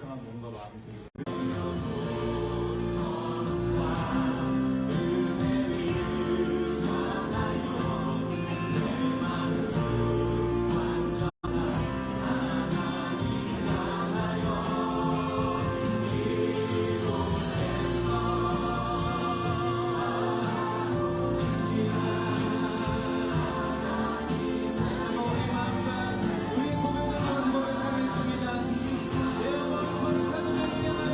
따뜻한 뭔가 마음이 들고 우리의 고백을 한번 고백하겠습니다. 내 영혼 거룩한 은혜를 향하여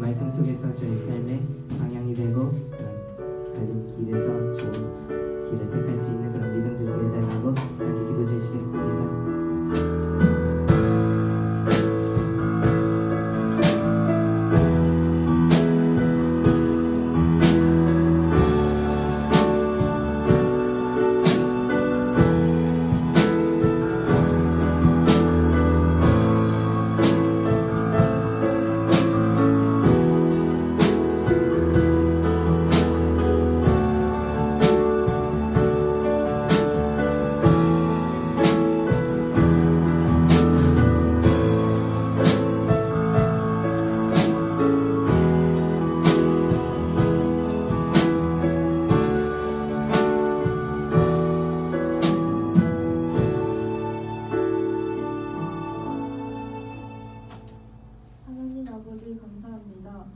말씀 속에서 저희 삶의 방향이 되고 그런 갈림길에서 좋은 길을 택할 수 있는 그런 믿음 들게 해달라고 함께 기도해 주시겠습니다.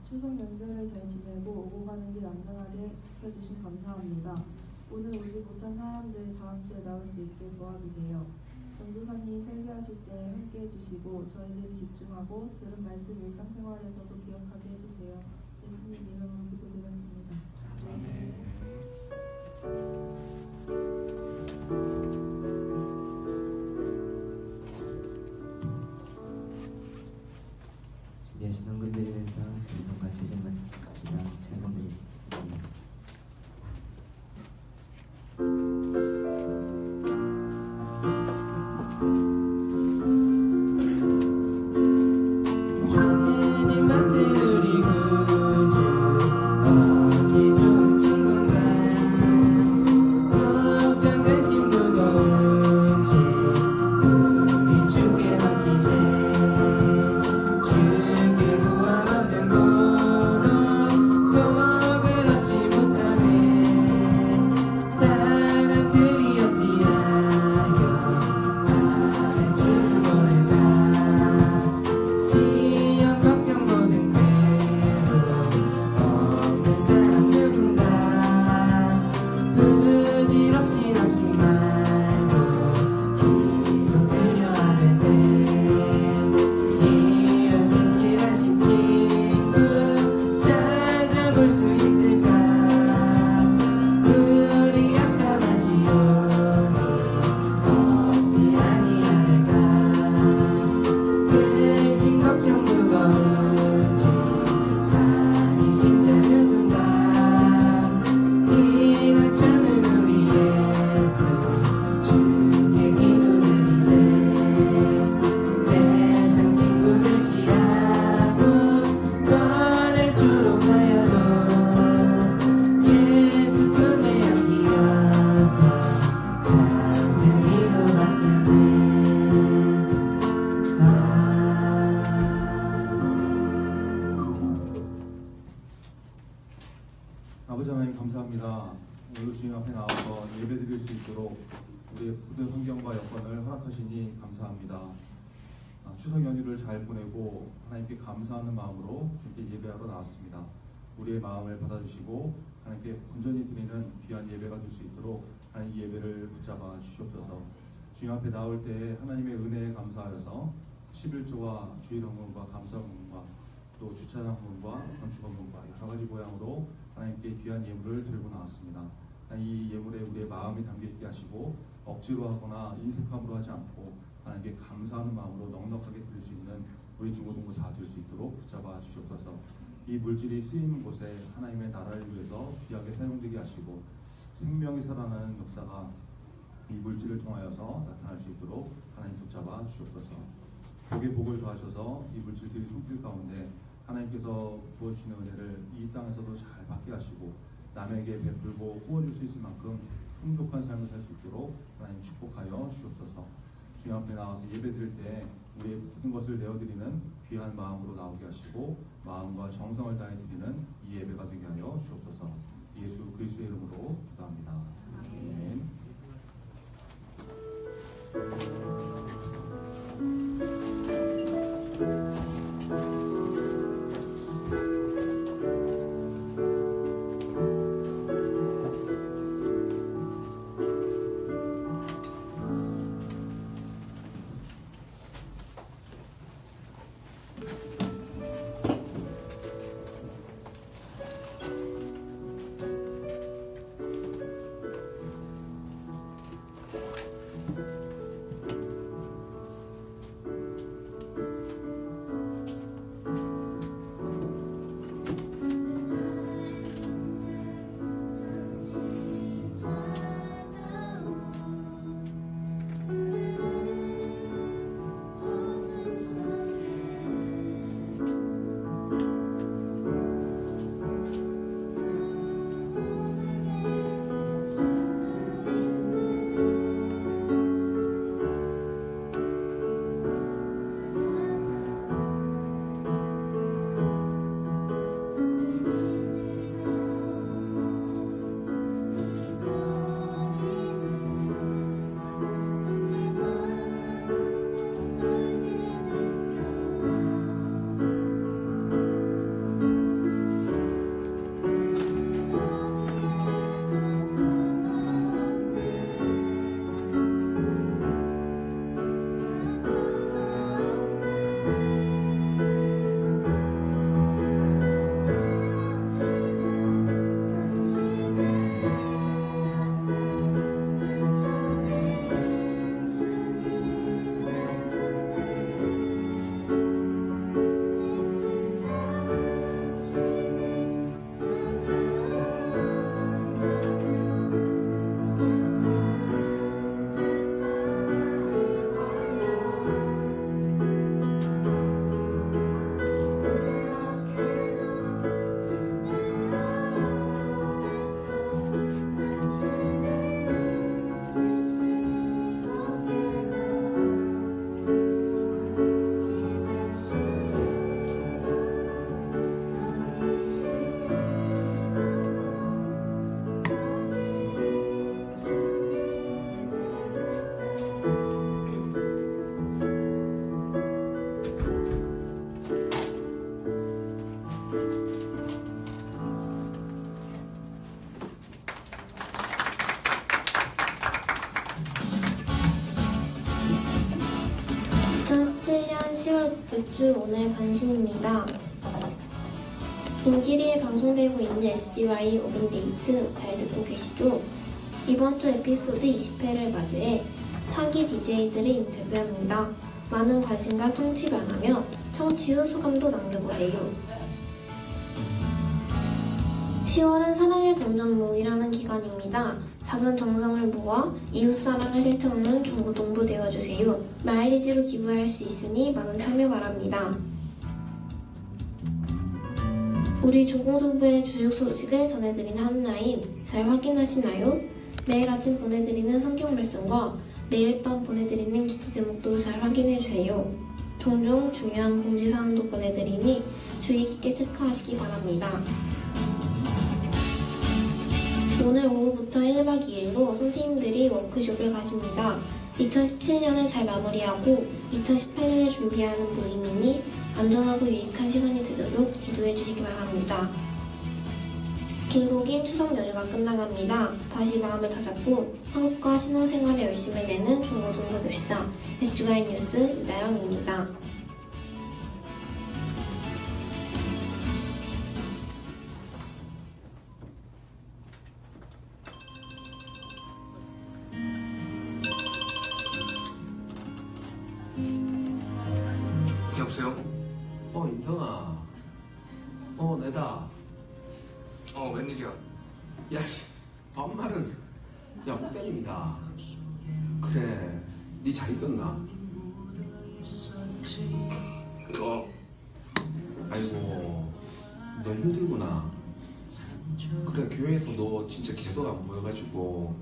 추석 명절을 잘 지내고 오고 가는 길 안전하게 지켜주신 감사합니다. 오늘 오지 못한 사람들 다음 주에 나올 수 있게 도와주세요. 전도사님 설교하실 때 함께 해주시고 저희들이 집중하고 들은 말씀 일상생활에서도 기억하게 해주세요. 예수님 이름으로 기도드렸습니다. 아멘. 준비하신 헌금 드리면서 찬송과 제정만 갑시다. 찬송 드리겠습니다. 아버지 하나님 감사합니다. 오늘 주님 앞에 나와서 예배드릴 수 있도록 우리의 모든 환경과 여건을 허락하시니 감사합니다. 추석 연휴를 잘 보내고 하나님께 감사하는 마음으로 주님께 예배하러 나왔습니다. 우리의 마음을 받아주시고 하나님께 온전히 드리는 귀한 예배가 될 수 있도록 하나님 예배를 붙잡아 주시옵소서. 주님 앞에 나올 때 하나님의 은혜에 감사하여서 11조와 주일 헌금과 감사 헌금과 또 주차장 헌금과 건축 헌금과 여러 가지 모양으로 하나님께 귀한 예물을 들고 나왔습니다. 이 예물에 우리의 마음이 담겨있게 하시고 억지로 하거나 인색함으로 하지 않고 하나님께 감사하는 마음으로 넉넉하게 드릴 수 있는 우리 중고등부 다 될 수 있도록 붙잡아 주시옵소서. 이 물질이 쓰이는 곳에 하나님의 나라를 위해서 귀하게 사용되게 하시고 생명이 살아나는 역사가 이 물질을 통하여서 나타날 수 있도록 하나님 붙잡아 주시옵소서. 복의 복을 더하셔서 이 물질들이 손길 가운데 하나님께서 부어주시는 은혜를 이 땅에서도 잘 받게 하시고 남에게 베풀고 부어줄 수 있을 만큼 풍족한 삶을 살 수 있도록 하나님 축복하여 주옵소서. 주님 앞에 나와서 예배드릴 때 우리의 모든 것을 내어드리는 귀한 마음으로 나오게 하시고 마음과 정성을 다해 드리는 이 예배가 되게 하여 주옵소서. 예수 그리스도의 이름으로 기도합니다. 아멘. 주 오늘 간신입니다. 김기리에 방송되고 있는 SGY 오픈데이트 잘 듣고 계시죠? 이번 주 에피소드 20회를 맞이해 차기 DJ들을 인터뷰합니다. 많은 관심과 청취 바라며 청취 후 소감도 남겨보세요. 10월은 사랑의 동전모이라는 기간입니다. 작은 정성을 모아 이웃사랑을 실천하는 중고동부 되어주세요. 마일리지로 기부할 수 있으니 많은 참여 바랍니다. 우리 중고동부의 주요 소식을 전해드리는 한라인 잘 확인하시나요? 매일 아침 보내드리는 성경 말씀과 매일 밤 보내드리는 기도 제목도 잘 확인해주세요. 종종 중요한 공지사항도 보내드리니 주의 깊게 체크하시기 바랍니다. 오늘 오후부터 1박 2일로 선생님들이 워크숍을 가십니다. 2017년을 잘 마무리하고 2018년을 준비하는 모임이니 안전하고 유익한 시간이 되도록 기도해 주시기 바랍니다. 길고 긴 추석 연휴가 끝나갑니다. 다시 마음을 다잡고 한국과 신앙생활에 열심을 내는 중고동부 됩시다. SGY 뉴스 이다영입니다. 여보세요? 인성아. 내다. 웬일이야? 야, 씨. 반말은. 야, 목사님이다. 그래. 니 잘 있었나? 아이고, 너 힘들구나. 그래, 교회에서 너 진짜 계속 안 보여가지고.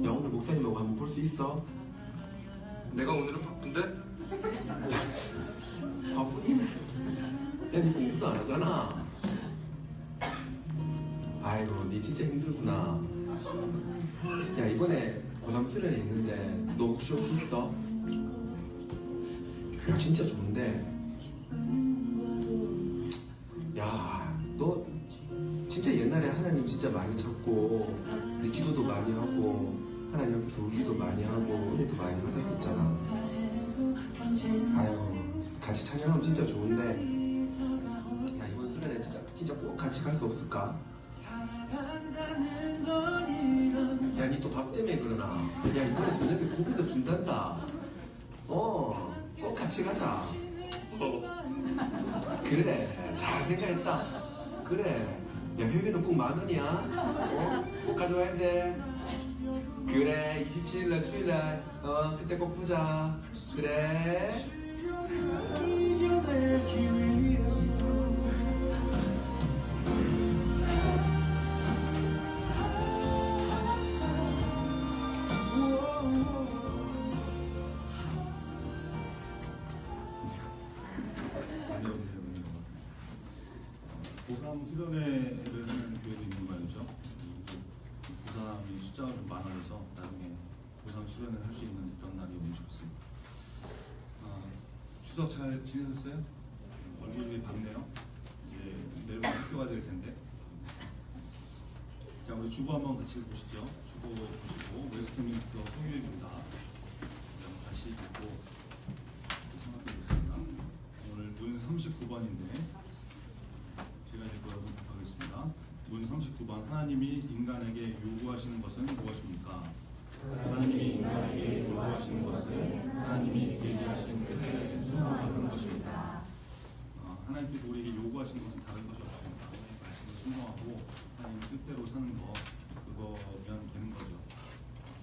야, 오늘 목사님하고 한번 볼 수 있어? 내가 오늘은 바쁜데? 바쁘긴? 야, 니 공부도 안 하잖아. 아이고, 니 진짜 힘들구나. 야, 이번에 고3 수련회 있는데 너 혹시 있어? 야, 진짜 좋은데. 야, 너 진짜 옛날에 하나님 진짜 많이 찾고 기도도 많이 하고 하나님 앞에서 울기도 많이 하고 은혜도 많이 받았었잖아. 아유, 같이 찬양하면 진짜 좋은데. 야, 이번 수련회 진짜 꼭 같이 갈 수 없을까? 야, 니 또 밥 때문에 그러나? 야, 이번에 저녁에 고기도 준단다. 꼭 같이 가자. 그래, 잘 생각했다. 그래, 야, 회비는 꼭 10,000원이야. 꼭 가져와야 돼. 그래, 27일날 주일날 그때 꼭 보자. 그래. 고3 수련회를 하는 교회도 있는 거 알죠? 고3이 숫자가 좀 많아져서 나중에 고3 수련회를 할 수 있는 그런 날이 오면 좋겠습니다. 추석 잘 지내셨어요? 얼굴이 밝네요. 이제 내일 학교가 될 텐데. 자, 우리 주보 한번 같이 보시죠. 주보 보시고 웨스트민스터 성유회입니다. 다시 읽고 생각해보겠습니다. 오늘 문 39번인데 제가 읽도록 하겠습니다. 문 39번. 하나님이 인간에게 요구하시는 것은 무엇입니까? 하나님이 인간에게 요구하시는 것은 하나님이 얘기하신 뜻에 순종하는 것입니다. 하나님께서 우리에게 요구하시는 것은 다른 것이 없습니다. 하나님의 말씀을 순종하고 하나님 뜻대로 사는 거, 그거면 되는 거죠.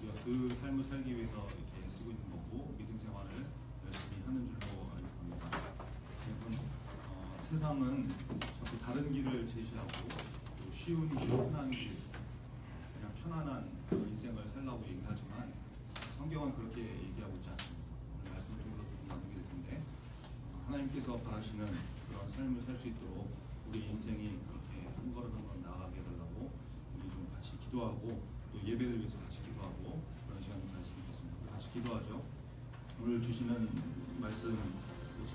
우리가 그 삶을 살기 위해서 이렇게 애쓰고 있는 거고 믿음 생활을 열심히 하는 줄로 알고 합니다. 세상은 자꾸 다른 길을 제시하고 또 쉬운 길, 편한 길, 그냥 편안한 인생을 살라고 얘기하지만 성경은 그렇게 얘기하고 있지 않습니다. 오늘 말씀을 통해서 좀 나누게 될 텐데 하나님께서 바라시는 그런 삶을 살 수 있도록 우리 인생이 그렇게 한 걸음 한 걸음 나아가게 해달라고 우리 좀 같이 기도하고 또 예배를 위해서 같이 기도하고 그런 시간 좀 가졌으면 좋겠습니다. 같이 기도하죠. 오늘 주시는 말씀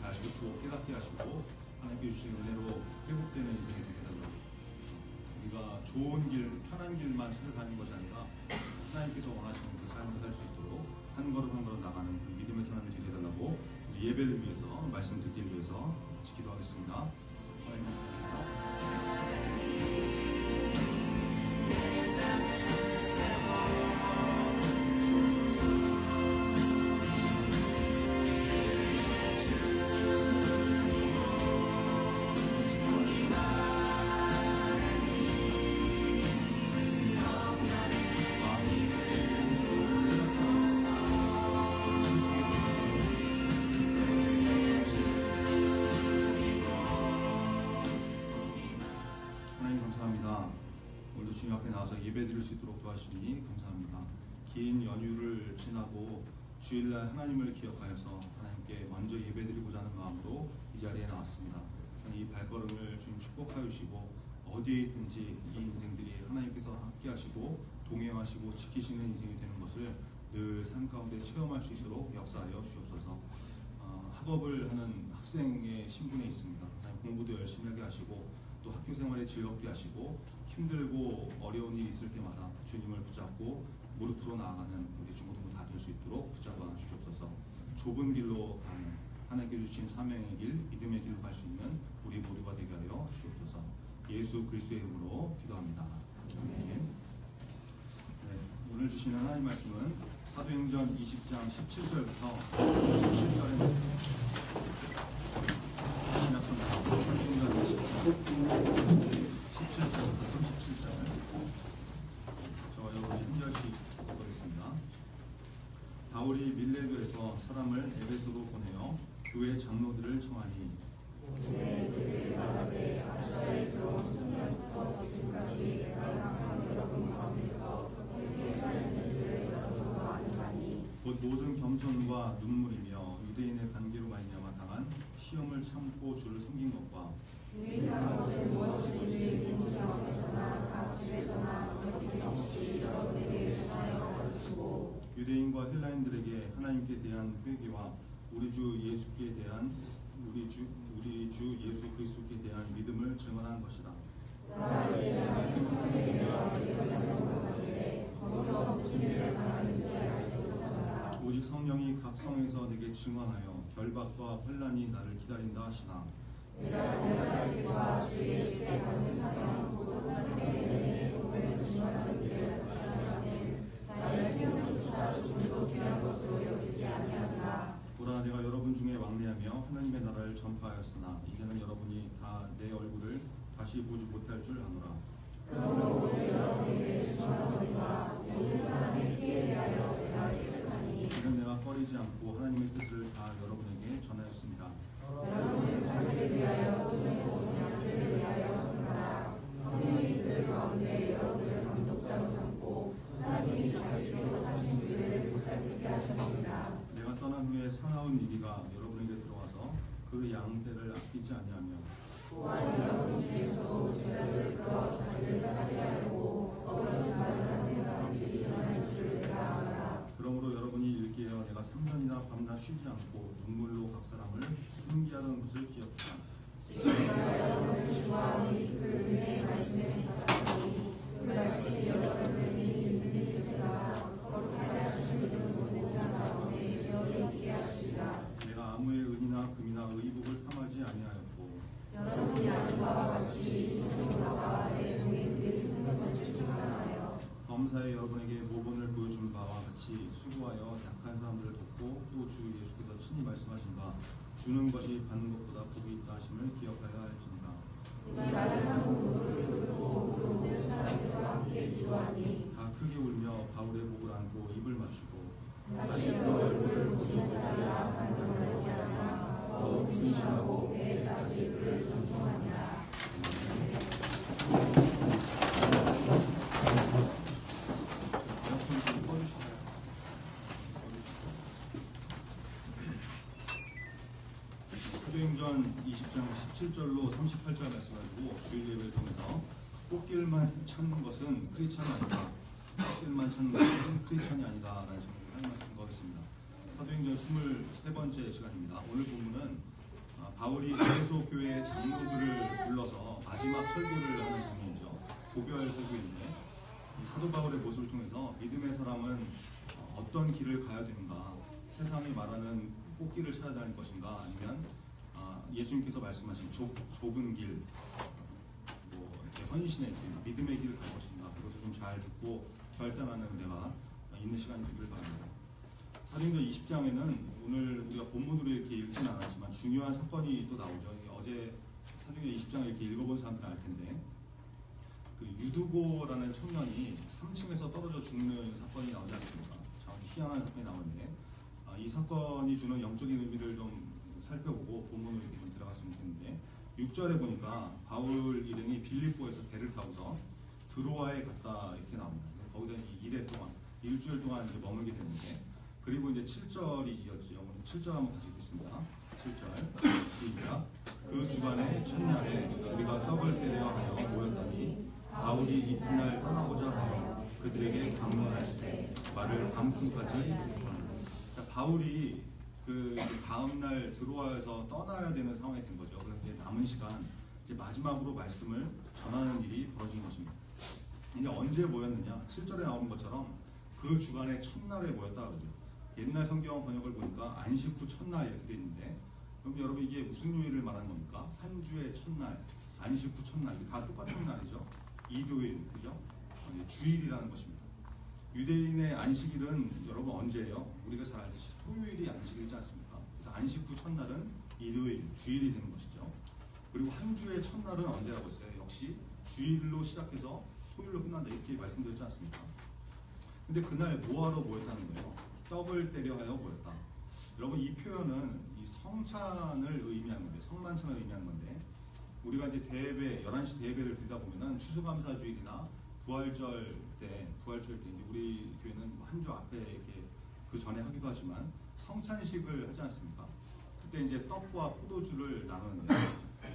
잘 듣고 깨닫게 하시고 하나님께 주신 은혜로 회복되는 인생이 되게 해달라고. 우리가 좋은 길, 편한 길만 찾아다니는 것이 아니라 하나님께서 원하시는 그 삶을 살 수 있도록 한 걸음 한 걸음 나가는 그 믿음의 사람이 되게 해달라고 우리 예배를 위해서 말씀 듣기 위해서 같이 기도하겠습니다. 하나님 감사합니다. 하나님 감사합니다. 오늘 주님 앞에 나와서 예배드릴 수 있도록 도와주시니 감사합니다. 긴 연휴를 지나고 주일날 하나님을 기억하여서 하나님께 먼저 예배드리고자 하는 마음으로 이 자리에 나왔습니다. 이 발걸음을 주님 축복하여 주시고 어디에 있든지 이 인생들이 하나님께서 함께 하시고 동행하시고 지키시는 인생이 되는 것을 늘 삶 가운데 체험할 수 있도록 역사하여 주옵소서. 학업을 하는 학생의 신분에 있습니다. 하나님 공부도 열심히 하게 하시고 또 학교 생활에 즐겁게 하시고 힘들고 어려운 일이 있을 때마다 주님을 붙잡고 무릎으로 나아가는 우리 중고등부 다 될 수 있도록 붙잡아 주시옵소서. 좁은 길로 가는 하나님께 주신 사명의 길, 믿음의 길로 갈 수 있는 우리 모두가 되게 하여 주옵소서. 예수 그리스도의 이름으로 기도합니다. 아멘. 네, 오늘 주시는 하나님 말씀은 사도행전 20장 17절부터 17절의 말씀입니다. 사도행전 20장 17절부터 37절 저와 여러분이 한 절씩 읽어보겠습니다. 바울이 밀레도에서 사람을 에베소로 보내어 교회 장로들을 청하니 곧 모든 겸손과 눈물이며 유대인의 관계로 말미암아 당한 시험을 참고 주를 섬긴 것과 유대인과 헬라인들에게 하나님께 대한 회개와 우리 주 예수께 대한 우리 주 예수 그리스도께 대한 믿음을 증언한 것이다. 오직 성령이 각 성에서 내게 증언하여 결박과 환난이 나를 기다린다 하시나 보라 내가 여러분 중에 왕래하며 하나님의 나라를 전파하였으나 이제는 여러분이 다 내 얼굴을 다시 보지 못할 줄 아노라. 이는 내가 꺼리지 않고 하나님의 뜻을 다 여러분에게 전하였습니다. 내가 떠난 후에 사나운 이리가 여러분에게 들어와서 그 양떼를 아끼지 아니하며 그러므로 여러분이 일깨어 내가 3년이나 밤낮 쉬지 않고 눈물로 각 사람을 훈계하던 것을 기억하라. 내가 아무의 은이나 금이나 의복을 탐하지 아니하였고 범사에 여러분에게 모본을 보여준 바와 같이 수고하여 약한 사람들을 돕고 또 주 예수께서 친히 말씀하신 바 주는 것이 받는 것보다 복이 있다 하심을 기억하여 할지니라. 다 크게 울며 바울의 목을 안고 입을 맞추고 사도행전 20장 17절로 38절 말씀 가지고 주일 예배를 통해서 꽃길만 찾는 것은 크리스천이 아니다. 꽃길만 찾는 것은 크리스천이 아니다라는 제목으로 하나님 말씀 거겠습니다. 사도행전 23번째 시간입니다. 오늘 본문은 바울이 에베소 교회의 장로들을 불러서 마지막 설교를 하는 장면이죠. 고별 설교인데 사도 바울의 모습을 통해서 믿음의 사람은 어떤 길을 가야 되는가, 세상이 말하는 꽃길을 찾아다닐 것인가, 아니면 예수님께서 말씀하신 좁은 길, 뭐 이렇게 헌신의 길, 믿음의 길을 갈 것인가, 그것을 좀 잘 듣고 결단하는 은혜가 있는 시간이 되길 바랍니다. 사도행전 20장에는 오늘 우리가 본문으로 이렇게 읽지는 않았지만 중요한 사건이 또 나오죠. 어제 사도행전 20장을 이렇게 읽어본 사람들은 알 텐데, 그 유두고라는 청년이 3층에서 떨어져 죽는 사건이 나오지 않습니까? 참 희한한 사건이 나오는데, 이 사건이 주는 영적인 의미를 좀 살펴보고 본문으로 이렇게 좀 들어갔으면 좋겠는데, 6절에 보니까 바울 일행이 빌립보에서 배를 타고서 드로아에 갔다 이렇게 나옵니다. 거기서 이제 일주일 동안 이제 머물게 됐는데, 그리고 이제 7절이 이어지죠. 오늘 7절 한번 같이 읽겠습니다. 7절 시작. 그 주간의 첫날에 우리가 떡을 때려 하여 모였더니 바울이 이튿날 떠나고자 하여 그들에게 강론할 때 말을 밤중까지 듣더라. 자, 바울이 그 다음날 드로아에서 떠나야 되는 상황이 된 거죠. 그래서 이제 남은 시간 이제 마지막으로 말씀을 전하는 일이 벌어진 것입니다. 이제 언제 모였느냐? 7절에 나오는 것처럼 그 주간의 첫날에 모였다 그러죠. 옛날 성경 번역을 보니까 안식 후 첫날 이렇게 돼 있는데, 그럼 여러분 이게 무슨 요일을 말하는 겁니까? 한 주의 첫날, 안식 후 첫날, 이게 다 똑같은 날이죠. 일요일, 그죠? 주일이라는 것입니다. 유대인의 안식일은 여러분 언제예요? 우리가 잘 알듯이 토요일이 안식일이지 않습니까? 그래서 안식 후 첫날은 일요일, 주일이 되는 것이죠. 그리고 한 주의 첫날은 언제라고 했어요? 역시 주일로 시작해서 토요일로 끝난다 이렇게 말씀드렸지 않습니까? 근데 그날 뭐하러 모였다는 거예요? 떡을 때려 하여 모였다. 여러분 이 표현은 이 성찬을 의미하는 건데, 성만찬을 의미하는 건데, 우리가 이제 대예배 11시 대예배를 드리다 보면은 추수감사주일이나 부활절 때 이제 우리 교회는 한 주 앞에 이렇게 그 전에 하기도 하지만 성찬식을 하지 않습니까? 그때 이제 떡과 포도주를 나누는데,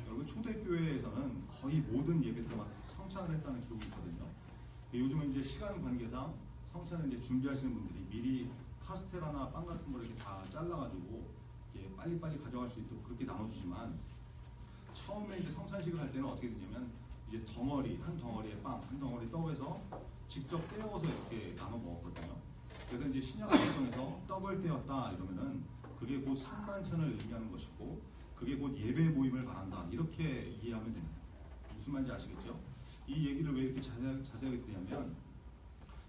여러분 초대교회에서는 거의 모든 예배 때마다 성찬을 했다는 기록이 있거든요. 요즘은 이제 시간 관계상 성찬을 이제 준비하시는 분들이 미리 카스테라나 빵 같은 걸 이렇게 다 잘라가지고 이렇게 빨리빨리 가져갈 수 있도록 그렇게 나눠주지만, 처음에 이제 성찬식을 할 때는 어떻게 되냐면 이제 한 덩어리의 빵, 한 덩어리 떡에서 직접 떼어서 이렇게 나눠 먹었거든요. 그래서 이제 신약 성경에서 떡을 떼었다 이러면은 그게 곧 성만찬을 의미하는 것이고, 그게 곧 예배 모임을 말한다 이렇게 이해하면 됩니다. 무슨 말인지 아시겠죠? 이 얘기를 왜 이렇게 자세하게 드리냐면,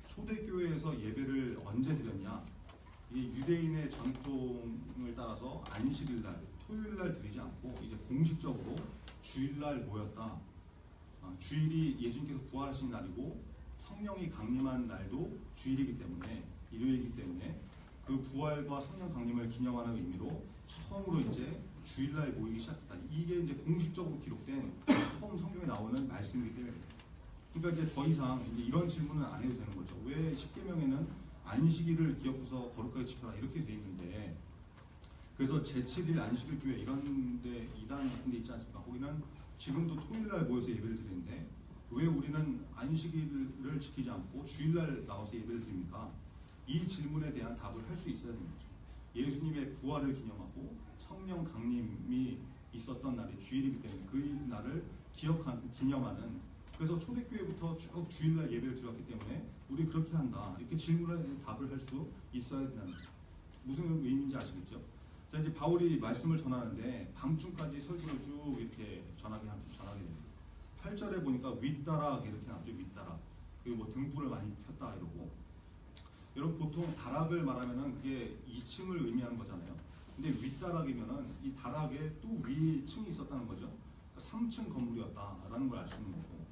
초대교회에서 예배를 언제 드렸냐? 이게 유대인의 전통을 따라서 안식일날, 토요일날 드리지 않고 이제 공식적으로 주일날 모였다. 주일이 예수님께서 부활하신 날이고 성령이 강림한 날도 주일이기 때문에, 일요일이기 때문에 그 부활과 성령 강림을 기념하는 의미로 처음으로 이제 주일날 모이기 시작했다. 이게 이제 공식적으로 기록된 처음 성경에 나오는 말씀이기 때문에. 그러니까 이제 더 이상 이제 이런 질문은 안 해도 되는 거죠. 왜 십계명에는 안식일을 기억해서 거룩하게 지켜라 이렇게 돼 있는데, 그래서 제7일 안식일 교회 이런데 이단 같은 데 있지 않습니까? 거기는 지금도 토요일날 모여서 예배를 드리는데 왜 우리는 안식일을 지키지 않고 주일날 나와서 예배를 드립니까? 이 질문에 대한 답을 할 수 있어야 되는 거죠. 예수님의 부활을 기념하고 성령 강림이 있었던 날이 주일이기 때문에 그 날을 기념하는, 그래서 초대교회부터 쭉 주일날 예배를 드렸기 때문에 우리 그렇게 한다 이렇게 질문에 답을 할 수 있어야 된다는 거죠. 무슨 의미인지 아시겠죠? 자, 이제 바울이 말씀을 전하는데 밤중까지 설교를 쭉 이렇게 전하게 됩니다. 8절에 보니까 윗다락 이렇게 나왔죠. 윗다락. 그리고 뭐 등불을 많이 켰다 이러고. 여러분 보통 다락을 말하면은 그게 2층을 의미하는 거잖아요. 근데 윗다락이면은 이 다락에 또 위층이 있었다는 거죠. 그러니까 3층 건물이었다라는 걸 알 수 있는 거고,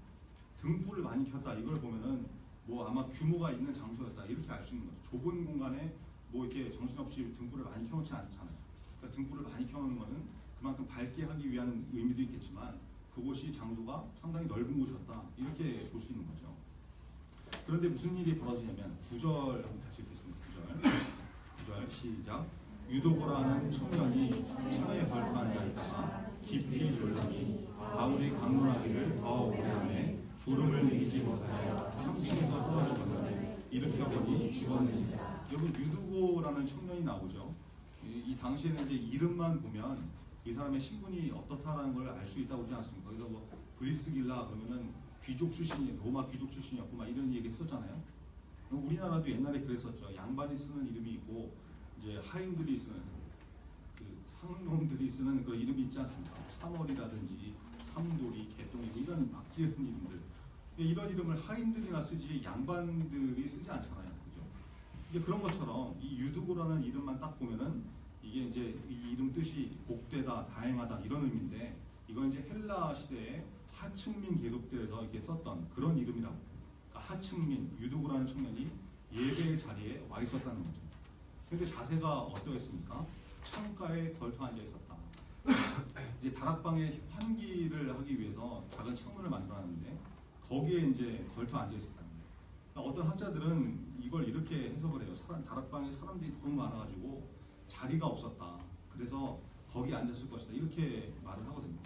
등불을 많이 켰다 이걸 보면은 뭐 아마 규모가 있는 장소였다 이렇게 알 수 있는 거죠. 좁은 공간에 뭐 이렇게 정신없이 등불을 많이 켜놓지 않잖아요. 그러니까 등불을 많이 켜놓는 거는 그만큼 밝게 하기 위한 의미도 있겠지만 그곳이 장소가 상당히 넓은 곳이었다 이렇게 볼 수 있는 거죠. 그런데 무슨 일이 벌어지냐면 9절 한번 다시 읽겠습니다. 9절 시작. 유도고라는 청년이 창에 걸터 앉아있다가 깊이 졸더니 바울이 강론하기를 더 오래하매 졸음을 이기지 못하여 3층에서 떨어졌는데 일으켜보니 죽었느니라. 여러분 유두고라는 청년이 나오죠. 이 당시에는 이제 이름만 보면 이 사람의 신분이 어떻다라는 걸 알 수 있다고 하지 않습니까? 그래서 뭐 브리스길라 그러면은 귀족 출신이 로마 귀족 출신이었고 막 이런 얘기 했었잖아요. 우리나라도 옛날에 그랬었죠. 양반이 쓰는 이름이 있고 이제 하인들이 쓰는, 상놈들이 쓰는 그 이름이 있지 않습니까? 삼월이라든지 삼돌이, 개똥이고 이런 막 지은 이름들. 이런 이름을 하인들이나 쓰지 양반들이 쓰지 않잖아요. 그죠? 이게 그런 것처럼 이 유두고라는 이름만 딱 보면은 이게 이제 이 이름 뜻이 복되다, 다행하다 이런 의미인데 이건 이제 헬라 시대에 하층민 계급들에서 이렇게 썼던 그런 이름이라고. 그러니까 하층민, 유두고라는 청년이 예배의 자리에 와 있었다는 거죠. 근데 자세가 어떠했습니까? 창가에 걸터 앉아 있었다. 이제 다락방에 환기를 하기 위해서 작은 창문을 만들어놨는데 거기에 이제 걸터 앉아 있었다는 거예요. 그러니까 어떤 학자들은 이걸 이렇게 해석을 해요. 다락방에 사람들이 너무 많아가지고 자리가 없었다. 그래서 거기 앉았을 것이다. 이렇게 말을 하거든요.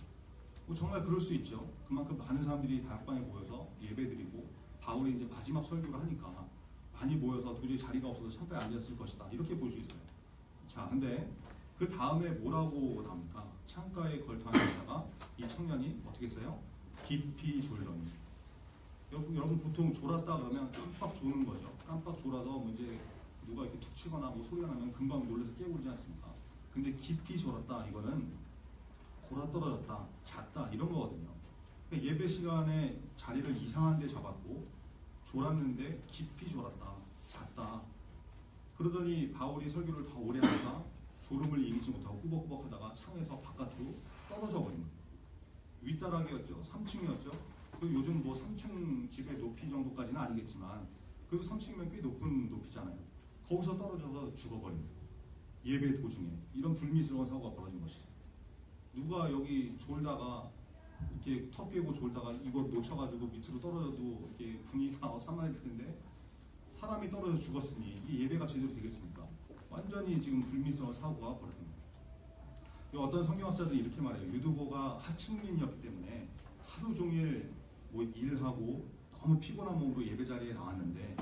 뭐 정말 그럴 수 있죠. 그만큼 많은 사람들이 다락방에 모여서 예배드리고 바울이 이제 마지막 설교를 하니까 많이 모여서 도저히 자리가 없어서 창가에 앉았을 것이다. 이렇게 볼 수 있어요. 자, 근데 그 다음에 뭐라고 나옵니까? 창가에 걸터 앉았다가 이 청년이 어떻게 했어요? 깊이 졸더니. 여러분 보통 졸았다 그러면 깜빡 조는 거죠. 깜빡 졸아서 뭐 이제 누가 이렇게 툭 치거나 뭐 소리가 나면 금방 놀라서 깨우지 않습니까? 근데 깊이 졸았다 이거는 골아 떨어졌다, 잤다 이런 거거든요. 그러니까 예배 시간에 자리를 이상한 데 잡았고 졸았는데 깊이 졸았다, 잤다. 그러더니 바울이 설교를 더 오래 하다가 졸음을 이기지 못하고 꾸벅꾸벅 하다가 창에서 바깥으로 떨어져 버린 거예요. 윗다락이었죠. 3층이었죠. 그 요즘 뭐 3층 집의 높이 정도까지는 아니겠지만 그래도 3층이면 꽤 높은 높이잖아요. 거기서 떨어져서 죽어버린 거예요. 예배 도중에 이런 불미스러운 사고가 벌어진 것이죠. 누가 여기 졸다가 이렇게 턱 깨고 졸다가 이거 놓쳐가지고 밑으로 떨어져도 이렇게 분위기가 산만해질 텐데 사람이 떨어져 죽었으니 이 예배가 제대로 되겠습니까? 완전히 지금 불미스러운 사고가 벌어진 거예요. 어떤 성경학자들이 이렇게 말해요. 유두고가 하층민이었기 때문에 하루 종일 뭐 일하고 너무 피곤한 몸으로 예배 자리에 나왔는데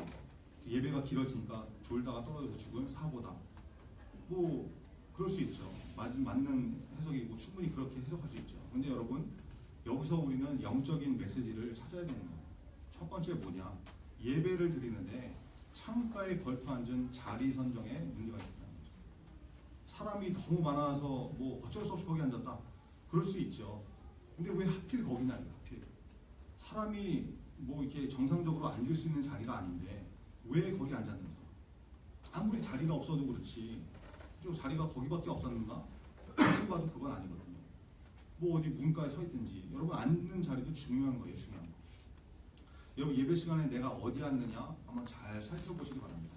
예배가 길어지니까 졸다가 떨어져서 죽은 사고다. 뭐 그럴 수 있죠. 맞는 해석이고 충분히 그렇게 해석할 수 있죠. 근데 여러분 여기서 우리는 영적인 메시지를 찾아야 되는 거예요. 첫 번째 뭐냐? 예배를 드리는데 창가에 걸터 앉은 자리 선정에 문제가 있다는 거죠. 사람이 너무 많아서 뭐 어쩔 수 없이 거기 앉았다. 그럴 수 있죠. 근데 왜 하필 거기냐? 하필 사람이 뭐 이렇게 정상적으로 앉을 수 있는 자리가 아닌데 왜 거기 앉았는가? 아무리 자리가 없어도 그렇지 좀 자리가 거기밖에 없었는가? 아무리 봐도 그건 아니거든요. 뭐 어디 문가에 서 있든지 여러분 앉는 자리도 중요한 거예요. 중요한 거. 여러분 예배 시간에 내가 어디 앉느냐 한번 잘 살펴보시기 바랍니다.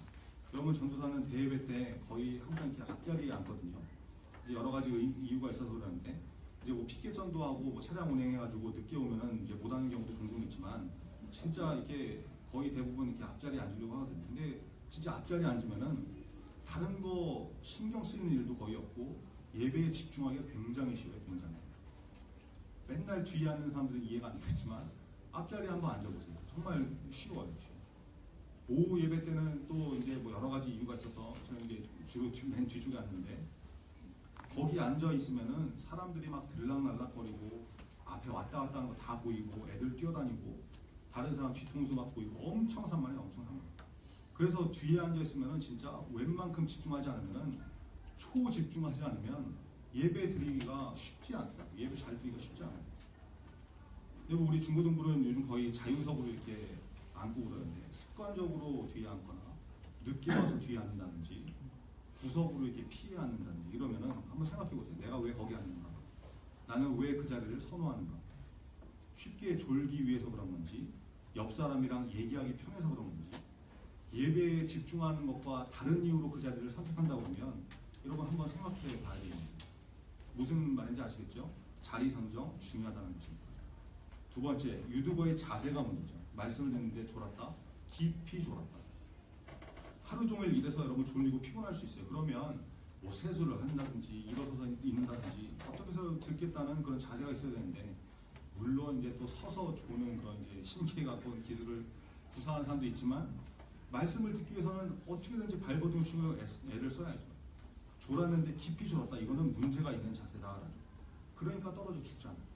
여러분 전도사는 대예배 때 거의 항상 이렇게 앞자리에 앉거든요. 이제 여러 가지 이유가 있어서 그러는데 이제 뭐 피켓 전도하고 뭐 차량 운행해가지고 늦게 오면은 이제 못 하는 경우도 종종 있지만 진짜 이렇게 거의 대부분 이렇게 앞자리에 앉으려고 하거든요. 근데 진짜 앞자리에 앉으면은 다른 거 신경 쓰이는 일도 거의 없고 예배에 집중하기가 굉장히 쉬워요. 굉장히. 맨날 뒤에 앉는 사람들은 이해가 안 되겠지만 앞자리에 한번 앉아보세요. 정말 쉬워요. 오후 예배 때는 또 이제 뭐 여러 가지 이유가 있어서 저는 이제 주로 맨 뒤쪽에 앉는데 거기 앉아 있으면은 사람들이 막 들락날락거리고 앞에 왔다 갔다 하는 거 다 보이고 애들 뛰어다니고 다른 사람 뒤통수 막 보이고 엄청 산만해요. 엄청 산만해. 그래서 뒤에 앉아 있으면은 진짜 웬만큼 집중하지 않으면은 초집중하지 않으면 예배 드리기가 쉽지 않더라고요. 예배 잘 드리기가 쉽지 않아요. 여러분 우리 중고등부는 요즘 거의 자유석으로 이렇게 앉고 그러는데 습관적으로 뒤에 앉거나 늦게 와서 뒤에 앉는다든지 구석으로 이렇게 피해 앉는다든지 이러면은 한번 생각해 보세요. 내가 왜 거기 앉는가? 나는 왜 그 자리를 선호하는가? 쉽게 졸기 위해서 그런 건지 옆 사람이랑 얘기하기 편해서 그런 건지 예배에 집중하는 것과 다른 이유로 그 자리를 선택한다고 하면 여러분 한번 생각해 봐야 됩니다. 무슨 말인지 아시겠죠? 자리 선정 중요하다는 것입니다. 두 번째, 유두고의 자세가 문제죠. 말씀을 듣는데 졸았다, 깊이 졸았다. 하루 종일 일해서 여러분 졸리고 피곤할 수 있어요. 그러면 뭐 세수를 한다든지 일어서서 있는다든지 어떻게 해서 듣겠다는 그런 자세가 있어야 되는데 물론 이제 또 서서 조는 그런 이제 신기해 갖고 기술을 구사하는 사람도 있지만 말씀을 듣기 위해서는 어떻게든지 발버둥 치고 애를 써야죠. 졸았는데 깊이 졸았다. 이거는 문제가 있는 자세다라는. 그러니까 떨어져 죽잖아요.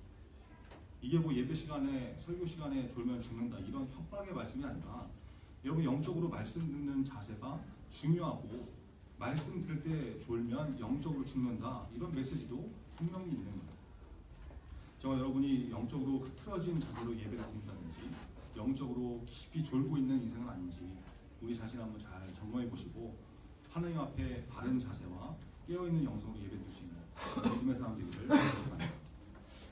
이게 뭐 예배 시간에 설교 시간에 졸면 죽는다 이런 협박의 말씀이 아니라 여러분 영적으로 말씀 듣는 자세가 중요하고 말씀 들을 때 졸면 영적으로 죽는다. 이런 메시지도 분명히 있는 거예요. 저와 여러분이 영적으로 흐트러진 자세로 예배를 드린다든지 영적으로 깊이 졸고 있는 인생은 아닌지 우리 자신 한번 잘 점검해 보시고 하나님 앞에 바른 자세와 깨어있는 영성으로 예배 드릴 수 있는 믿음의 사람 되기를 바랍니다.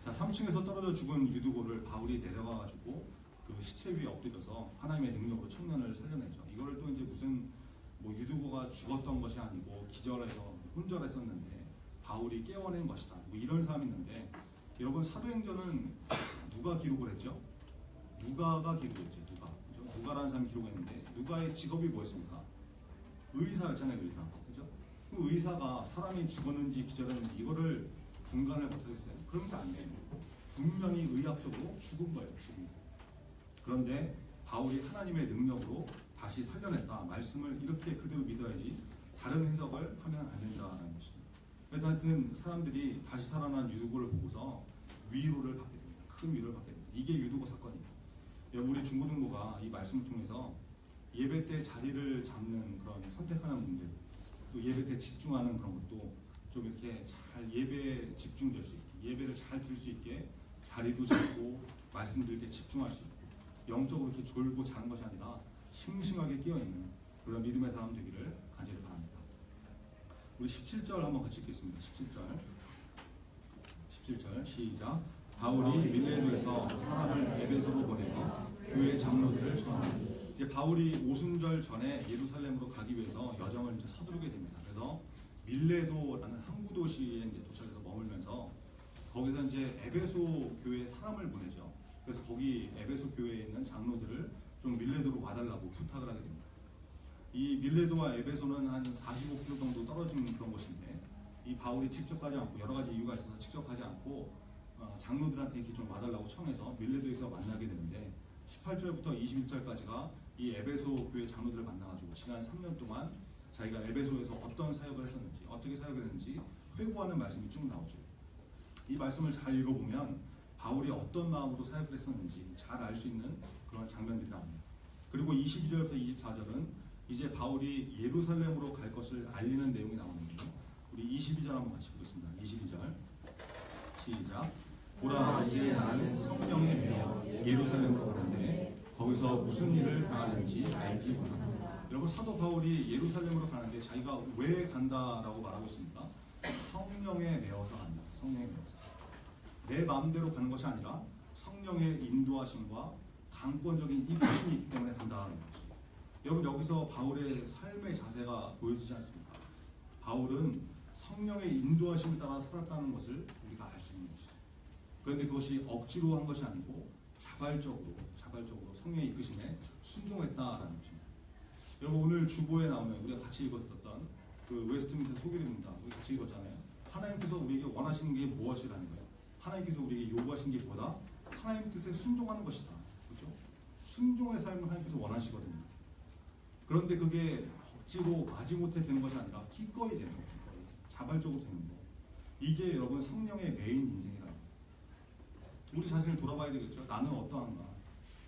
자, 3층에서 떨어져 죽은 유두고를 바울이 내려가가지고 그 시체 위에 엎드려서 하나님의 능력으로 청년을 살려내죠. 이거를 또 이제 무슨 뭐 유두고가 죽었던 것이 아니고 기절해서 혼절했었는데 바울이 깨워낸 것이다. 뭐 이런 사람이 있는데 여러분 사도행전은 누가 기록을 했죠? 누가가 기록했죠. 그죠? 누가라는 사람이 기록했는데 누가의 직업이 뭐였습니까? 의사였잖아요. 의사. 그죠? 그럼 의사가 사람이 죽었는지 기절했는지 이거를 분간을 못하겠어요? 그런 게 아니에요. 분명히 의학적으로 죽은 거예요. 죽은 거. 그런데 바울이 하나님의 능력으로 다시 살려냈다. 말씀을 이렇게 그대로 믿어야지 다른 해석을 하면 안 된다는 것이죠. 그래서 하여튼 사람들이 다시 살아난 유두고를 보고서 위로를 받게 됩니다. 큰 위로를 받게 됩니다. 이게 유두고 사건입니다. 우리 중고등부가 이 말씀을 통해서 예배 때 자리를 잡는 그런 선택하는 문제, 또 예배 때 집중하는 그런 것도 좀 이렇게 잘 예배에 집중될 수 있게, 예배를 잘 들 수 있게 자리도 잡고 말씀 들게 집중할 수 있고 영적으로 이렇게 졸고 자는 것이 아니라 싱싱하게 끼어있는 그런 믿음의 사람 되기를 간절히 바랍니다. 우리 17절 한번 같이 읽겠습니다. 17절 시작. 바울이 밀레도에서 사람을 에베소로 보내며 교회 장로들을 청하니 이제 바울이 오순절 전에 예루살렘으로 가기 위해서 여정을 이제 서두르게 됩니다. 그래서 밀레도라는 항구 도시에 이제 도착해서 머물면서 거기서 이제 에베소 교회에 사람을 보내죠. 그래서 거기 에베소 교회에 있는 장로들을 좀 밀레도로 와달라고 부탁을 하게 됩니다. 이 밀레도와 에베소는 한 45km 정도 떨어진 그런 곳인데 이 바울이 직접 가지 않고 여러 가지 이유가 있어서 직접 가지 않고 장로들한테 이렇게 좀 와달라고 청해서 밀레도에서 만나게 되는데 18절부터 21절까지가 이 에베소 교회 장로들을 만나가지고 지난 3년 동안 자기가 에베소에서 어떤 사역을 했었는지 어떻게 사역을 했는지 회고하는 말씀이 쭉 나오죠. 이 말씀을 잘 읽어보면 바울이 어떤 마음으로 사역을 했었는지 잘 알 수 있는 그런 장면들이 나옵니다. 그리고 22절부터 24절은 이제 바울이 예루살렘으로 갈 것을 알리는 내용이 나오는데 우리 22절 한번 같이 보겠습니다. 22절 시작. 보라 이제 나는 성령에 매여 예루살렘으로 가는데 거기서 무슨 일을 당하는지 알지 못한다. 여러분 사도 바울이 예루살렘으로 가는데 자기가 왜 간다라고 말하고 있습니까? 성령에 매여서 간다. 성령에 매여서. 내 마음대로 가는 것이 아니라 성령의 인도하심과 강권적인 이끄심이 있기 때문에 간다는 것이. 여러분 여기서 바울의 삶의 자세가 보여지지 않습니까? 바울은 성령의 인도하심에 따라 살았다는 것을 우리가 알 수 있는 것이죠. 그런데 그것이 억지로 한 것이 아니고 자발적으로 성령의 이끄심에 순종했다라는 것입니다. 여러분 오늘 주보에 나오는 우리가 같이 읽었던 그 웨스트민스터 소개입니다. 우리 같이 읽었잖아요. 하나님께서 우리에게 원하시는 게 무엇이라는 거예요? 하나님께서 우리에게 요구하시는 게 뭐다? 하나님 뜻에 순종하는 것이다. 그렇죠? 순종의 삶을 하나님께서 원하시거든요. 그런데 그게 억지로 마지못해 되는 것이 아니라 기꺼이 되는 거예요. 자발적으로 되는 거. 이게 여러분 성령의 메인 인생이라는 거예요. 우리 자신을 돌아봐야 되겠죠. 나는 어떠한가?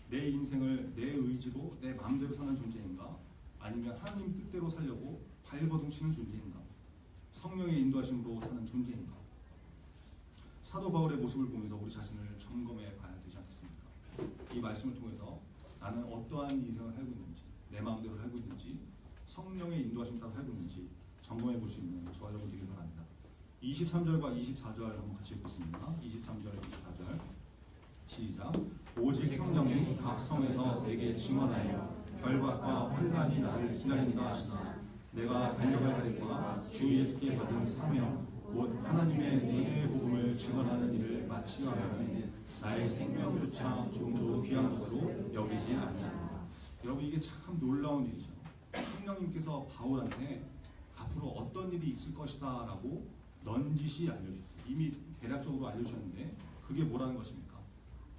내 인생을 내 의지로 내 마음대로 사는 존재인가? 아니면 하나님 뜻대로 살려고 발버둥치는 존재인가? 성령의 인도하심으로 사는 존재인가? 사도 바울의 모습을 보면서 우리 자신을 점검해 봐야 되지 않겠습니까? 이 말씀을 통해서 나는 어떠한 인생을 살고 있는지, 내 마음대로 살고 있는지, 성령의 인도하심 따라 살고 있는지 점검해 볼 수 있는 저와 여러분 되길 바랍니다. 23절과 24절 한번 같이 읽겠습니다. 23절, 24절 시작. 오직 성령이 각 성에서 내게 증언하여 결박과 환난이 나를 기다린다 하시나 내가 달려갈 길과 주 예수께 받은 사명 곧 하나님의 은혜의 복음을 증언하는 일을 마치려 하면 나의 생명조차 조금도 귀한 것으로 여기지 아니하노라. 여러분 이게 참 놀라운 일이죠. 성령님께서 바울한테 앞으로 어떤 일이 있을 것이다 라고 넌지시 알려주셨어요. 이미 대략적으로 알려주셨는데 그게 뭐라는 것입니까?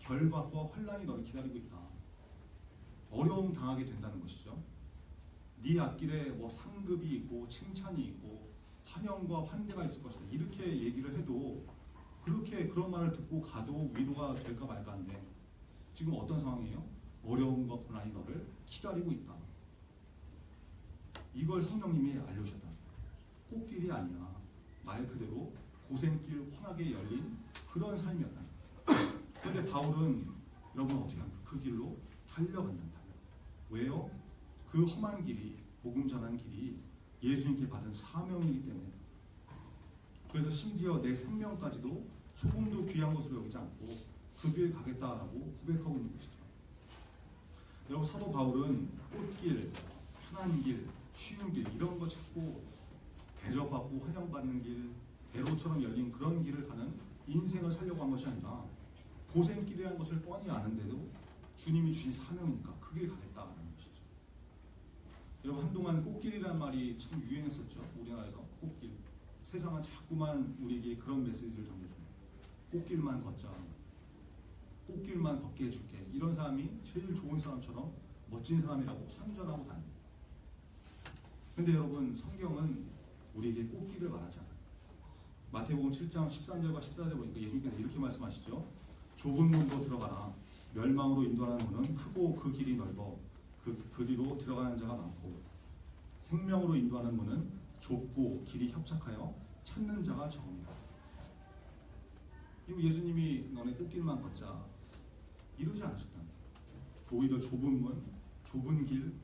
결박과 환난이 너를 기다리고 있다. 어려움 당하게 된다는 것이죠. 네 앞길에 뭐 상급이 있고 칭찬이 있고 환영과 환대가 있을 것이다. 이렇게 얘기를 해도 그렇게 그런 말을 듣고 가도 위로가 될까 말까 한데 지금 어떤 상황이에요? 어려움과 고난이 너를 기다리고 있다. 이걸 성령님이 알려주셨다. 꽃길이 아니야. 말 그대로 고생길 환하게 열린 그런 삶이었다. 그런데 바울은 여러분 어떻게 합니까? 그 길로 달려간단다. 왜요? 그 험한 길이, 복음 전하는 길이 예수님께 받은 사명이기 때문에. 그래서 심지어 내 생명까지도 조금도 귀한 것으로 여기지 않고 그 길 가겠다라고 고백하고 있는 것이죠. 여러분 사도 바울은 꽃길, 편한 길, 쉬운 길 이런 거 찾고 대접받고 환영받는 길, 대로처럼 열린 그런 길을 가는 인생을 살려고 한 것이 아니라 고생길이라는 것을 뻔히 아는데도 주님이 주신 사명이니까 그 길 가겠다라는 것이죠. 여러분 한동안 꽃길이라는 말이 참 유행했었죠. 우리나라에서 꽃길. 세상은 자꾸만 우리에게 그런 메시지를 전해줍니다. 꽃길만 걷자. 꽃길만 걷게 해줄게. 이런 사람이 제일 좋은 사람처럼 멋진 사람이라고 선전하고 다닙니다. 근데 여러분 성경은 우리에게 꽃길을 말하지 않아요. 마태복음 7장 13절과 14절에 보니까 예수님께서 이렇게 말씀하시죠. 좁은 문으로 들어가라. 멸망으로 인도하는 문은 크고 그 길이 넓어 그 그리로 들어가는 자가 많고 생명으로 인도하는 문은 좁고 길이 협착하여 찾는 자가 적습니다. 이거 예수님이 너네 꽃길만 걷자 이러지 않으셨다는 거예요. 오히려 좁은 문, 좁은 길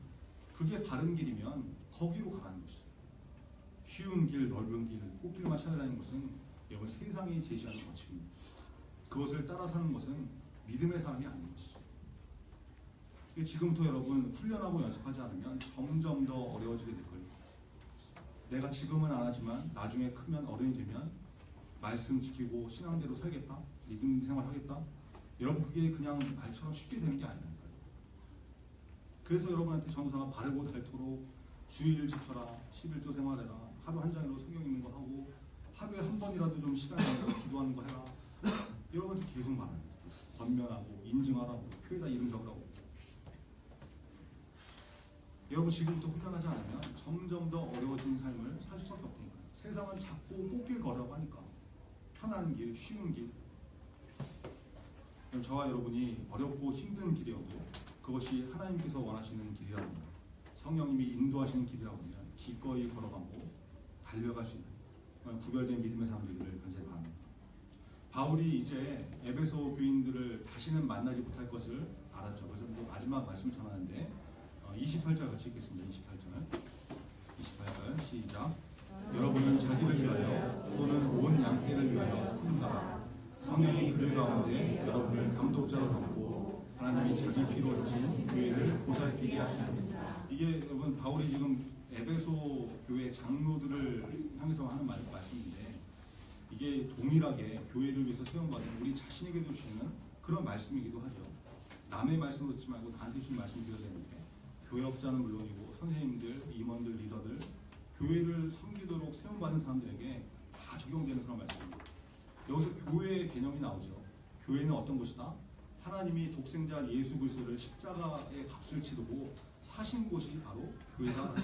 그게 바른 길이면 거기로 가라는 것이죠. 쉬운 길, 넓은 길, 꽃길만 찾아다니는 것은 여러분 세상이 제시하는 법칙입니다. 그것을 따라 사는 것은 믿음의 사람이 아닌 것이죠. 지금부터 여러분 훈련하고 연습하지 않으면 점점 더 어려워지게 될 거예요. 내가 지금은 안 하지만 나중에 크면 어른이 되면 말씀 지키고 신앙대로 살겠다, 믿음 생활 하겠다. 여러분 그게 그냥 말처럼 쉽게 되는 게 아니라니까요. 그래서 여러분한테 전도사가 바르고 닳도록 주일을 지켜라, 11조 생활해라, 하루 한 장으로 성경 읽는 거 하고 하루에 한 번이라도 좀 시간 내서 기도하는 거 해라. 여러분한테 계속 말합니다. 권면하고 인증하라고 표에다 이름 적으라고. 여러분 지금부터 훈련하지 않으면 점점 더 어려워진 삶을 살 수밖에 없다니까요. 세상은 자꾸 꽃길 걸으라고 하니까 편한 길, 쉬운 길. 저와 여러분이 어렵고 힘든 길이어도 그것이 하나님께서 원하시는 길이라고 합니다. 성령님이 인도하시는 길이라고 하면 기꺼이 걸어가고 달려갈 수 있는 구별된 믿음의 사람 되기를 간절히 바랍니다. 바울이 이제 에베소 교인들을 다시는 만나지 못할 것을 알았죠. 그래서 이제 마지막 말씀을 전하는데 28절 같이 읽겠습니다. 28절 시작. 여러분은 자기를 위하여 또는 온 양떼를 위하여 쓴다. 성령이 그들 가운데 여러분을 감독자로 삼고 하나님이 자기 피로 주신 교회를 보살피게 하십니다. 이게 여러분 바울이 지금 에베소 교회 장로들을 향해서 하는 말씀인데 이게 동일하게 교회를 위해서 세움받은 우리 자신에게도 주시는 그런 말씀이기도 하죠. 남의 말씀으로 듣지 말고 나한테 주신 말씀 드려야 되는데 교역자는 물론이고 선생님들, 임원들, 리더들 교회를 섬기도록 세움받은 사람들에게 다 적용되는 그런 말씀입니다. 여기서 교회의 개념이 나오죠. 교회는 어떤 곳이다? 하나님이 독생자 예수 그리스도를 십자가의 값을 치르고 사신 곳이 바로 교회다.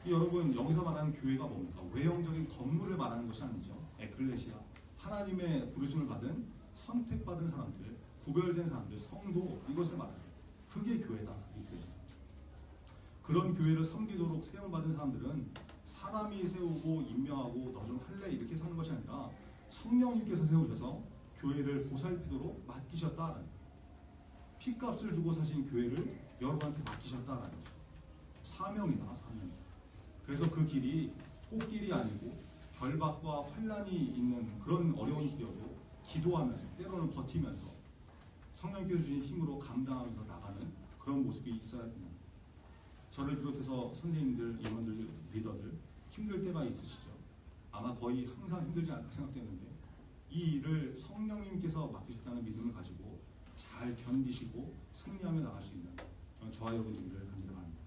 여러분 여기서 말하는 교회가 뭡니까? 외형적인 건물을 말하는 것이 아니죠. 에클레시아, 하나님의 부르심을 받은 선택받은 사람들, 구별된 사람들, 성도 이것을 말합니다. 그게 교회다. 이 교회. 그런 교회를 섬기도록 세움받은 사람들은 사람이 세우고 임명하고 너 좀 할래 이렇게 사는 것이 아니라 성령님께서 세우셔서 교회를 보살피도록 맡기셨다는 피값을 주고 사신 교회를 여러분한테 맡기셨다라는 거죠. 사명이다, 사명. 그래서 그 길이 꽃길이 아니고 결박과 환란이 있는 그런 어려운 길이어도 기도하면서 때로는 버티면서 성령께서 주신 힘으로 감당하면서 나가는 그런 모습이 있어야 됩니다. 저를 비롯해서 선생님들, 임원들, 리더들 힘들 때가 있으시죠. 아마 거의 항상 힘들지 않을까 생각되는데 이 일을 성령님께서 맡기셨다는 믿음을 가지고 잘 견디시고 승리하며 나갈 수 있는 저와 여러분들을 간절히 바랍니다.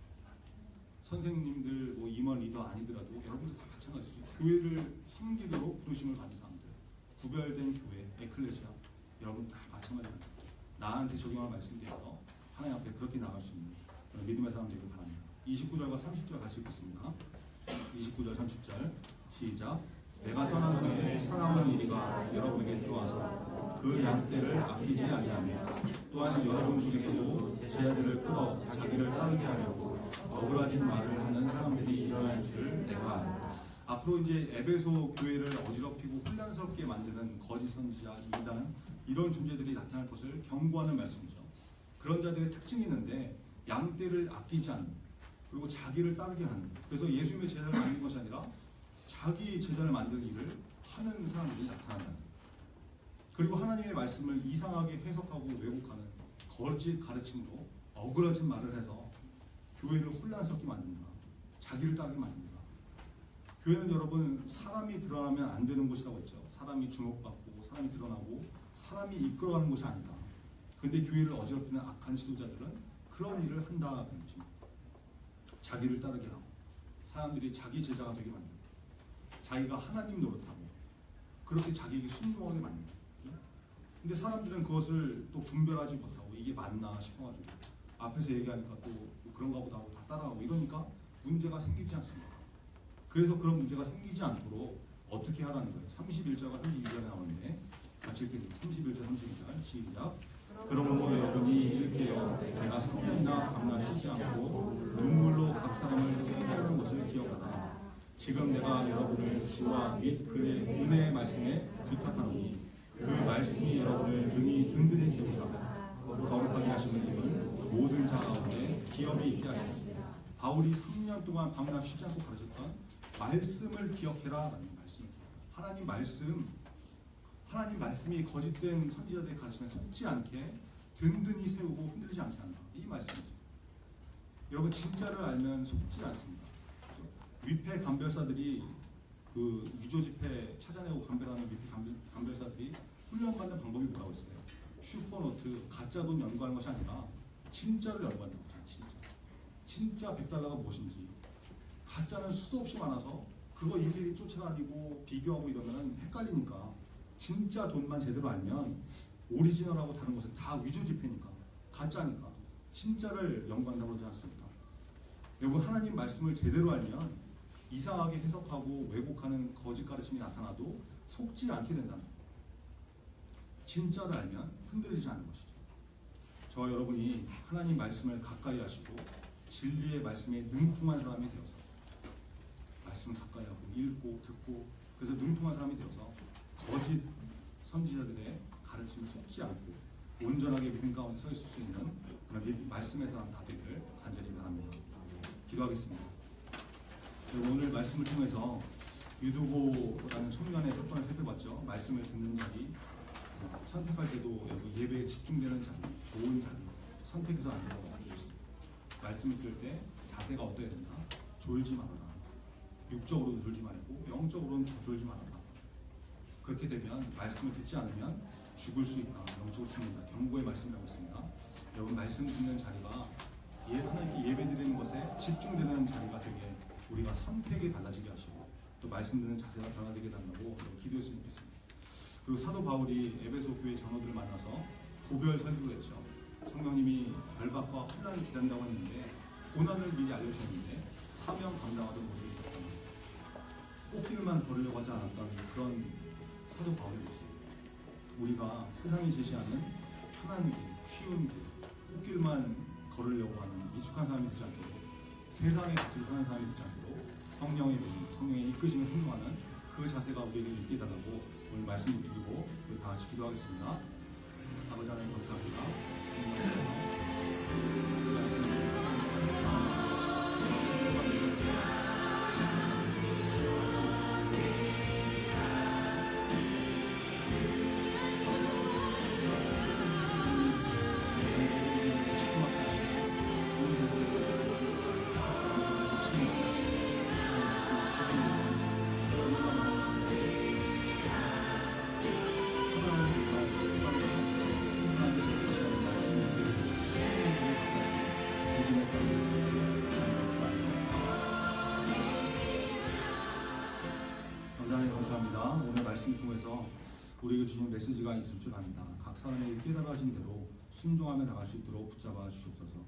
선생님들, 뭐 임원, 리더 아니더라도 여러분들 다 마찬가지죠. 교회를 섬기도록 부르심을 받은 사람들, 구별된 교회, 에클레시아 여러분 다 마찬가지입니다. 나한테 적용할 말씀드려서 하나님 앞에 그렇게 나갈 수 있는 믿음의 사람 되길 바랍니다. 29절과 30절 같이 읽겠습니다. 29절 30절 시작. 내가 떠난 후에 사나운 이리가 여러분에게 들어와서 그 양떼를 아끼지 아니하며 또한 여러분 중에서도 제 아들을 끌어 자기를 따르게 하려고 억울하진 말을 하는 사람들이 일어날 줄 내가 알고. 앞으로 이제 에베소 교회를 어지럽히고 혼란스럽게 만드는 거짓 선지자, 이단 이런 존재들이 나타날 것을 경고하는 말씀이죠. 그런 자들의 특징이 있는데 양떼를 아끼지 않는, 그리고 자기를 따르게 하는, 그래서 예수님의 제자를 만든 것이 아니라 자기 제자를 만드는 일을 하는 사람들이 나타난다. 그리고 하나님의 말씀을 이상하게 해석하고 왜곡하는 거짓 가르침으로 억울하진 말을 해서 교회를 혼란스럽게 만든다. 자기를 따르게 만든다. 교회는 여러분 사람이 드러나면 안 되는 곳이라고 했죠. 사람이 주목받고 사람이 드러나고 사람이 이끌어가는 곳이 아니다. 근데 교회를 어지럽히는 악한 지도자들은 그런 일을 한다는 거죠. 자기를 따르게 하고 사람들이 자기 제자가 되게 만든다. 자기가 하나님 노릇하고 그렇게 자기에게 순종하게 만든다. 그죠? 근데 사람들은 그것을 또 분별하지 못하고 이게 맞나 싶어가지고 앞에서 얘기하니까 또 그런가 보다 하고 다 따라가고 이러니까 문제가 생기지 않습니다. 그래서 그런 문제가 생기지 않도록 어떻게 하라는 거예요. 31절과 32절에 나오는데 같이 읽겠습니다. 31절, 32절 시작. 그러므로 여러분이 일깨어 내가 3년이나 밤낮 쉬지 않고 눈물로 각 사람을 회개하는 것을 기억하라. 지금 내가 여러분을 주와 및 그의 은혜의 말씀에 부탁하노니 그 말씀이 여러분을 능히 든든히 세우사 거룩하게 하시는 이는 모든 자 가운데 기업이 있게 하십니다. 바울이 3년 동안 밤낮 쉬지 않고 가르쳤던 말씀을 기억해라 라는 말씀을 하나님 말씀이 거짓된 선지자들의 가르침에 속지 않게 든든히 세우고 흔들리지 않게 한다. 이 말씀이죠. 여러분 진짜를 알면 속지 않습니다. 그렇죠? 위패 감별사들이 그 위조 지폐 찾아내고 감별하는 위패 감별사들이 훈련받는 방법이 뭐라고 했어요? 슈퍼노트, 가짜 돈 연구하는 것이 아니라 진짜를 연구하는 거죠. 진짜 100달러가 무엇인지. 가짜는 수도 없이 많아서 그거 일일이 쫓아다니고 비교하고 이러면 헷갈리니까 진짜 돈만 제대로 알면 오리지널하고 다른 것은 다 위조 지폐니까 가짜니까 진짜를 연구한다고 그러지 않습니까? 여러분 하나님 말씀을 제대로 알면 이상하게 해석하고 왜곡하는 거짓 가르침이 나타나도 속지 않게 된다는 거예요. 진짜를 알면 흔들리지 않는 것이죠. 저와 여러분이 하나님 말씀을 가까이 하시고 진리의 말씀에 능통한 사람이 되어서 말씀을 가까이 하고 읽고 듣고 그래서 능통한 사람이 되어서 거짓 선지자들의 가르침을 속지 않고 온전하게 믿음 가운데 서 있을 수 있는 그런 말씀의 사람 다 되기를 간절히 바랍니다. 기도하겠습니다. 오늘 말씀을 통해서 유두고라는 청년의 사건을 살펴봤죠. 말씀을 듣는 자리, 선택할 때도 예배에 집중되는 자리, 좋은 자리, 선택해서 앉으라고 말씀드렸습니다. 말씀을 들을 때 자세가 어떠해야 된다? 졸지 말아라. 육적으로도 졸지 말고 영적으로는 더 졸지 말아라. 그렇게 되면 말씀을 듣지 않으면 죽을 수 있다. 영적으로 죽는다. 경고의 말씀이라고 있습니다. 여러분 말씀 듣는 자리가 하나님께 예배드리는 것에 집중되는 자리가 되게 우리가 선택이 달라지게 하시고 또 말씀 듣는 자세가 변화되게 달라고 기도했으면 좋겠습니다. 그리고 사도 바울이 에베소 교회 장로들을 만나서 고별 설교를 했죠. 성령님이 결박과 혼란을 기다린다고 했는데 고난을 미리 알려주셨는데 사명 감당하던 모습이 있었다는 꽃길만 걸으려고 하지 않았다는 그런 사도 바울의 모습. 우리가 세상이 제시하는 편한 길, 쉬운 길, 꽃길만 걸으려고 하는 미숙한 사람이 되지 않도록 세상의 가치를 하는 사람이 되지 않도록 성령의 lim, 성령의 이끄심을 순종하는 그 자세가 우리에게 있게 달라고 오늘 말씀을 드리고 우리 다 같이 기도하겠습니다. 아버지 하나님 감사합니다. 감사합니다. 오늘 말씀을 통해서 우리에게 주신 메시지가 있을 줄 압니다. 각 사람에게 깨달아진 대로 순종하며 나갈 수 있도록 붙잡아 주시옵소서.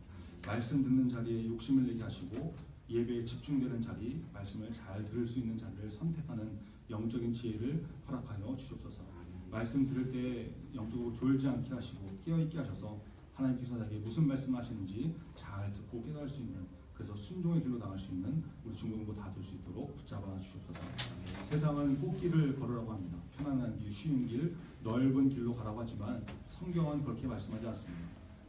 말씀 듣는 자리에 욕심을 내게 하시고 예배에 집중되는 자리, 말씀을 잘 들을 수 있는 자리를 선택하는 영적인 지혜를 허락하여 주시옵소서. 말씀 들을 때 영적으로 졸지 않게 하시고 깨어있게 하셔서 하나님께서 나에게 무슨 말씀하시는지 잘 듣고 깨달을 수 있는 그래서 순종의 길로 나갈 수 있는 우리 중고등부 다 될 수 있도록 붙잡아 주시옵소서. 세상은 꽃길을 걸으라고 합니다. 편안한 길, 쉬운 길, 넓은 길로 가라고 하지만 성경은 그렇게 말씀하지 않습니다.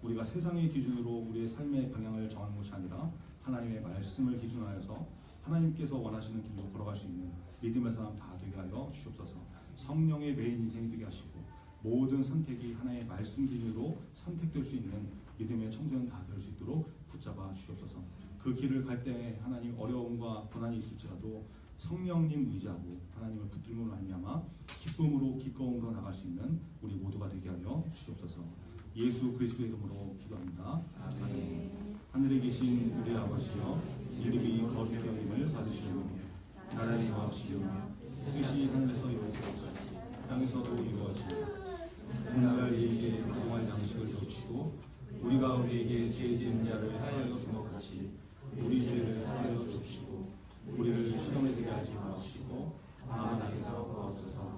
우리가 세상의 기준으로 우리의 삶의 방향을 정하는 것이 아니라 하나님의 말씀을 기준하여서 하나님께서 원하시는 길로 걸어갈 수 있는 믿음의 사람 다 되게 하여 주시옵소서. 성령의 메인 인생이 되게 하시고 모든 선택이 하나님의 말씀 기준으로 선택될 수 있는 믿음의 청소년 다 될 수 있도록 붙잡아 주시옵소서. 그 길을 갈 때 하나님 어려움과 고난이 있을지라도 성령님 의지하고 하나님을 붙들므로 말미암아 기쁨으로 기꺼움으로 나갈 수 있는 우리 모두가 되게 하여 주시옵소서. 예수 그리스도의 이름으로 기도합니다. 아멘. 하늘에 계신 우리 아버지여, 이름이 거룩히 여김을 받으시오며 나라의 마옵시며 뜻이 하늘에서 이루어지듯이 땅에서도 이루어지며 오늘날 우리에게 공할 양식을 주시고 우리가 우리에게 죄 지은 자를 사하여 준 것 같이 우리 죄를 사하여 주시고 우리를 시험에 들게 하지 마시고 다만 악에서 구하옵소서.